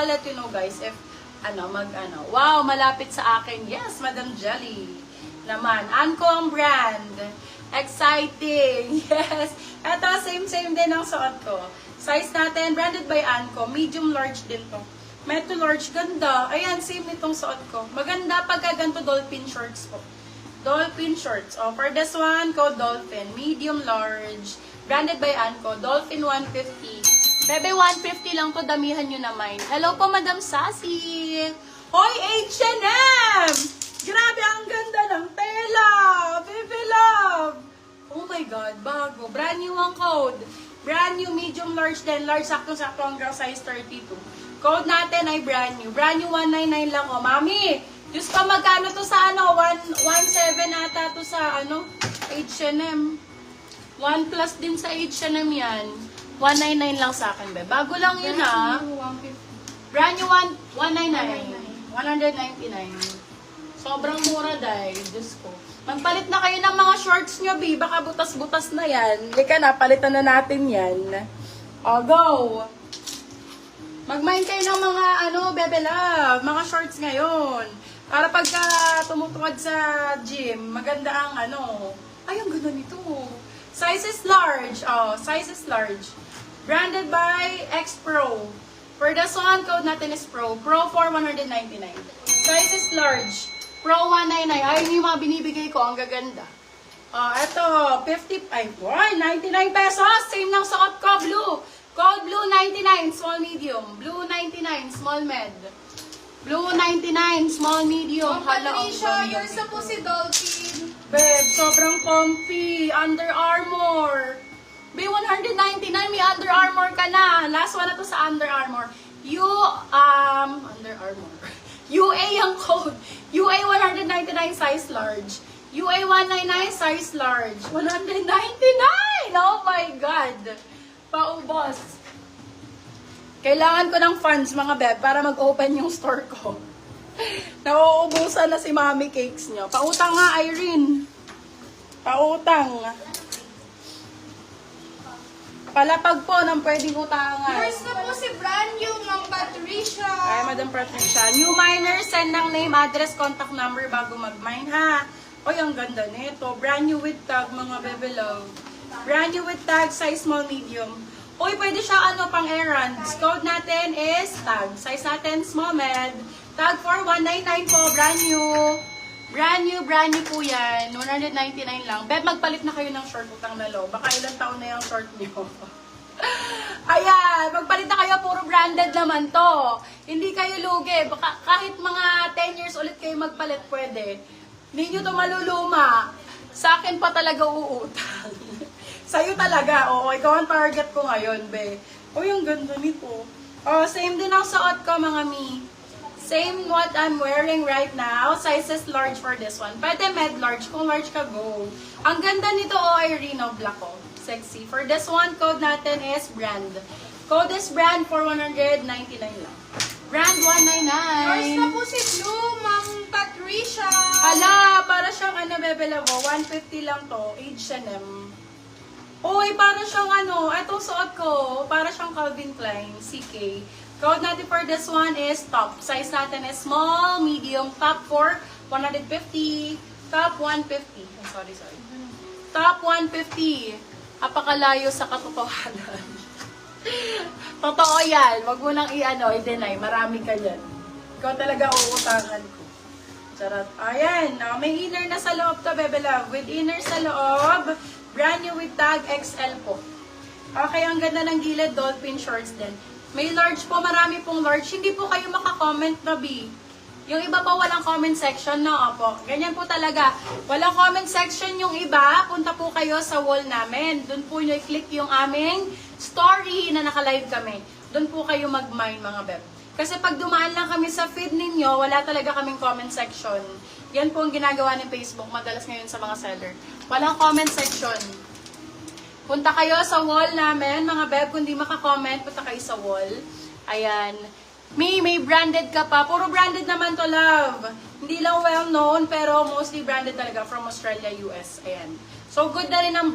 I'll let you know guys if wow, malapit sa akin. Yes, Madam Jelly. Naman, Anko ang brand. Exciting. Yes. Ito, same din ang suot ko. Size natin, branded by Anko. Medium large din to. Medyo large, ganda. Ayan, same nitong suot ko. Maganda pagka ganito dolphin shorts po. Dolphin shorts. Oh, for this one, code Dolphin. Medium large. Branded by Anko. Dolphin 150. Bebe, 150 lang to. Damihan nyo naman. Hello po, Madam Sassy. Hoy, H&M! Grabe, ang ganda ng tela. Bebe love. Oh my God, bago. Brand new ang code. Brand new, medium large din. Large, sakto-sakto hanggang size 32. Code natin ay brand new. Brand new, 199 lang. Oh, Mami! Diyos ko, magkano to sa 1.7 ata to sa H&M. 1 plus din sa H&M yan. 199 lang sa akin, be. Bago lang yun, ha? Brand new 199. 199. Sobrang mura dahil. Diyos ko. Magpalit na kayo ng mga shorts nyo, be. Baka butas-butas na yan. Lika na, palitan na natin yan. O, go! Mag-mind kayo ng mga, bebe love, mga shorts ngayon. Para pagka tumutukad sa gym, maganda ang ay, ang ganda nito. Size is large. Oh, size is large. Branded by X Pro. For this one, code natin is Pro. Pro for 199. Size is large. Pro 199. Ay, yung mga binibigay ko, ang gaganda. Ito, 99 pesos. Same ng suot ko, blue. Code blue 99, small medium. Blue 99, small med. Blue 99, small medium. Patricia, yours na po si Dolphin. Babe, sobrang comfy. Under Armour. Babe, 199, may Under Armour ka na. Last one na to sa Under Armour. Under Armour. UA ang code. UA 199, size large. UA 199, size large. 199! Oh my God! Paubos. Kailangan ko ng funds, mga beb, para mag-open yung store ko. Nauubusan na si Mommy Cakes nyo. Pautang nga, Irene. Pautang. Palapag po ng pwedeng utangan. Yours na po si brand new, Ma'am Patricia. Ay, Madam Patricia. New miner, send ng name, address, contact number bago mag-mine, ha? Oy, ang ganda nito. Brand new with tag, mga bebe love. Brand new with tag, size small, medium. Uy, pwede siya pang errands. Code natin is tag. Size natin small med. Tag for 199 po, brand new. Brand new po yan. 199 lang. Beb, magpalit na kayo ng short utang na lo. Baka ilang taon na yung short niyo. Ayan, magpalit na kayo. Puro branded naman to. Hindi kayo lugi. Baka kahit mga 10 years ulit kayo magpalit, pwede. Hindi nyo to maluluma. Sa akin pa talaga uutang. Sa'yo talaga, oo. Ikaw ang target ko ngayon, be. Uy, ang ganda nito. Oh, same din ang suot ko, mga mi. Same what I'm wearing right now. Size is large for this one. Pwede med large. Kung large ka, go. Ang ganda nito, Irene, black, oh. Sexy. For this one, code natin is brand. Code is brand for 199 lang. Brand 199. Yours na po si Blue, Ma'am Patricia. Hala, para siyang bebe lavo. 150 lang to. H&M. Uy, para siyang itong suot ko, para siyang Calvin Klein, CK. Code natin for this one is top. Size natin is small, medium, top for 150, top 150. Oh, sorry. Top 150. Apakalayo sa katotohanan. Totoo yan. Wag mo nang i-deny. Marami ka yan. Ikaw talaga uutangan ko. Charot. Ayan. May inner na sa loob to, bebe love. With inner sa loob, brand new with tag XL po. Okay, ang ganda ng gilid, dolphin shorts din. May large po, marami pong large. Hindi po kayo makakomment na, B. Yung iba po walang comment section, no? Opo. Ganyan po talaga. Walang comment section yung iba. Punta po kayo sa wall namin. Doon po nyo i-click yung aming story na naka-live kami. Doon po kayo mag-mine, mga beb. Kasi pag dumaan lang kami sa feed ninyo, wala talaga kaming comment section. Yan po ang ginagawa ng Facebook madalas ngayon sa mga seller. Walang comment section. Punta kayo sa wall namin, mga beb. Kung di makakomment, punta kayo sa wall. Ayan. May branded ka pa. Puro branded naman to, love. Hindi lang well-known, pero mostly branded talaga from Australia, US. Ayan. So, good na rin ang,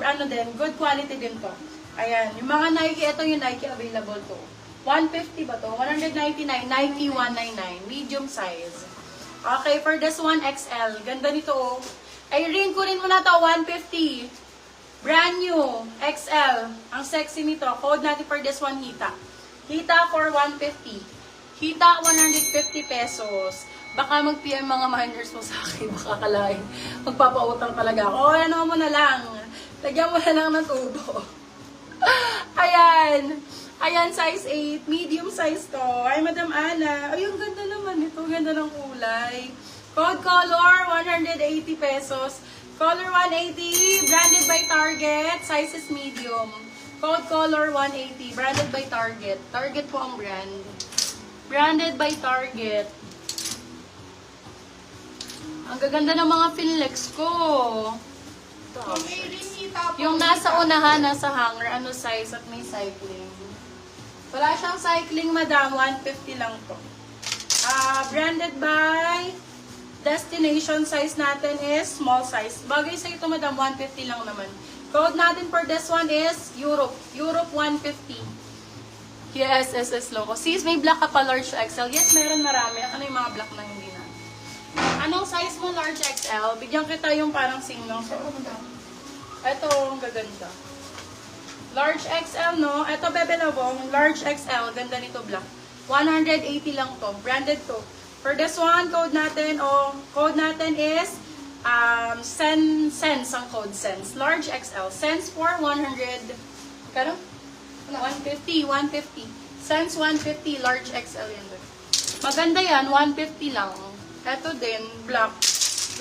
good quality din to. Ayan. Yung mga Nike, ito yung Nike available to. 150 ba to? 199, Nike 199, medium size. Okay, for this one, XL. Ganda nito, oh. Irene, kunin mo na to, 150. Brand new, XL. Ang sexy nito. Code natin for this one, Hita. Hita for 150. Hita, 150 pesos. Baka mag-PM mga minors mo sa akin. Baka kalahin. Magpapautang talaga ako. O, ano mo na lang. Lagyan mo na lang ng tubo. Ayan. Ayan, size 8. Medium size to. Ay, Madam Ana. Ay, ang ganda naman ito. Ganda ng kulay. Code color, 180 pesos. Color 180, branded by Target. Size is medium. Code color 180, branded by Target. Target po ang brand. Branded by Target. Ang gaganda ng mga Finlex ko. Ma'am Irene, hita po. Yung nasa unahan, nasa hanger, ano size at may cycling. Wala siyang cycling, madam. 150 lang to. Branded by Destination. Size natin is small size. Bagay sa ito, madam. 150 lang naman. Code natin for this one is Europe. Europe 150. Yes, SS logo. Sis, may black ka pa, large XL. Yes, meron marami. Ano yung mga black na hindi na? Anong size mo, large XL? Bigyan kita yung parang single. Ito, ang gaganda. Large XL, no? Ito, Bebe Labong. Large XL. Ganda nito, black. 180 lang to. Branded to. For this one, code natin is Sense ang code, Sense. Large XL. Sense for 100. Kano? 150. Sense 150. Large XL yan doon. Maganda yan. 150 lang. Ito din, black.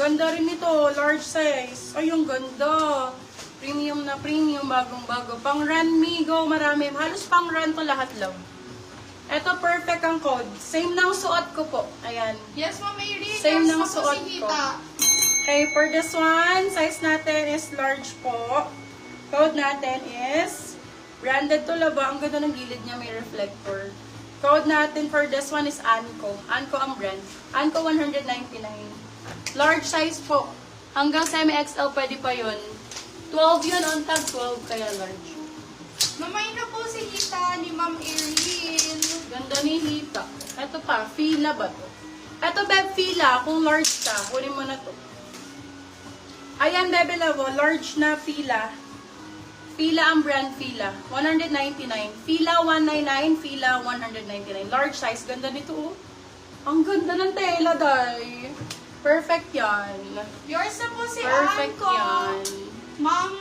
Ganda rin ito. Large size. Ay, yung ganda. Premium na premium. Bagong-bago. Pang run, Migo. Marami. Halos pang run to lahat lang. Ito, perfect ang code. Same ng suot ko po. Ayan. Yes, Ma'am Irene. Same Yes, ng po suot si ko. Hita. Okay, for this one, size natin is large po. Code natin is branded to laba. Ang ganda ng gilid niya, may reflector. Code natin for this one is Anko. Anko ang brand. Anko 199. Large size po. Hanggang semi-XL pwede pa yun. 12 yun on tag, 12 kaya large. Mamay na po si Hita ni Ma'am Irene. Ganda ni Hita. Ito pa, Fila ba to? Ito, Beb, Fila. Kung large ka, kunin mo na to. Ayan, Bebe Lavo, large na Fila. Fila ang brand, Fila. 199. Fila 199, Fila 199. Large size. Ganda nito, oh. Ang ganda ng tela, day. Perfect yan. Yours na po si Perfect Anko. yan. Ma'am,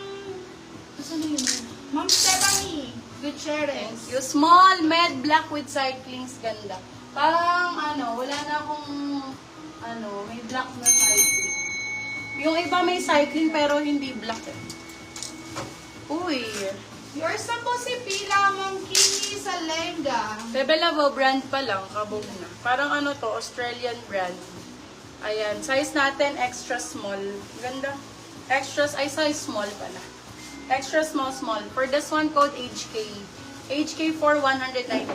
Saan na yun? Ma'am Stephanie Gutierrez. Thank you. Small, med, black with cyclings. Ganda. Parang, wala na akong, may black na cycling. Yung iba may cycling pero hindi black eh. Uy. Yours na po si Pila Mangkini sa Lenga. Bebe Lavo, brand pa lang. Kabog na. Parang to, Australian brand. Ayan. Size natin, extra small. Ganda. Size small pala. Extra small. For this one, code HK. HK for 199.